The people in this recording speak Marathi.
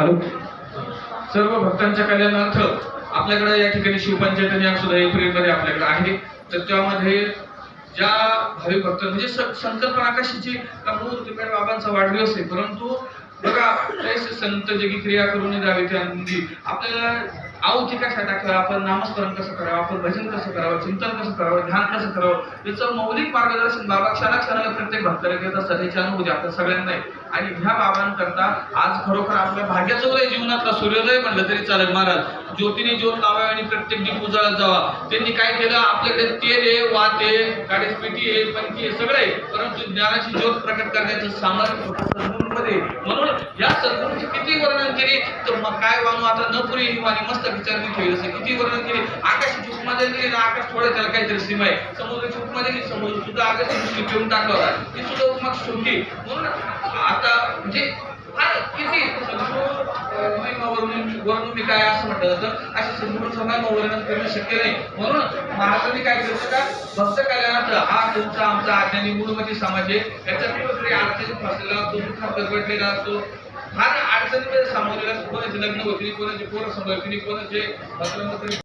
हॅलो. सर्व भक्तांच्या कल्याणार्थ आपल्याकडे या ठिकाणी शिवपंचायत आणि सुद्धा एप्रिलमध्ये आपल्याकडे आहे. तर त्यामध्ये ज्या भाविक भक्त म्हणजे संकल्पना कशाची मूर्ती बाबांचा वाढदिवस आहे, परंतु बघा संत जगी क्रिया करून द्यावी त्यांनी आपल्याला आहुती कशा टाकाव्या, आपण नामस्मरण कसं करावं, आपण भजन कसं करावं, चिंतन कसं करावं, ध्यान कसं करावं, याचं मौलिक मार्गदर्शन बाबा क्षणाक्षणाला प्रत्येक भक्ताला घेत असतात. याची अनुभूती आपल्या सगळ्यांना आहे. आणि ह्या बाबांकरता आज खरोखर आपल्या भाग्याचं उदय जीवनातला सूर्योदय म्हणलं तरी चालेल. महाराज ज्योतीने ज्योत लावा आणि प्रत्येक दीप उजळत जावा. त्यांनी काय केलं, आपल्याकडे तेल आहे, वात आहे, काडीसपेटी आहे, पंथी आहे, सगळं आहे, परंतु ज्ञानाची ज्योत प्रकट करण्याचं सामर्थ्य सद्गुरूंमध्ये. म्हणून या सद्गुरूंची किती वर्णन केली तर मग काय वाणू आता न पुरी आणि मस्त विचारणी ठेवली असे किती वर्णन केली. आकाशाची उपमा दिली ना, आकाश थोडं त्याला काहीतरी सीमा आहे. समुद्राची उपमा दिली, समुद्र सुद्धा आकाशाची ठेवून टाकला होता, ती सुद्धा उपमा सुटली. म्हणून आता म्हणजे किती महिमावरून मी काय असं म्हटलं जातं, अशा सद्गुरूंचं महिमा वर्णन करणं शक्य नाही. म्हणून महाराजांनी काय केलं का, भक्त कल्याणार्थ हा तुमचा आमचा अज्ञानी मूळमती समाज आहे. याच्या कुठेतरी अडचणी फसलेला असतो, दुःखात गडबडलेला असतो, फार अडचणीमध्ये सामोरेला, कोणाचे लग्न होती, कोणाची पोरं सांभाळतील, कोणाचे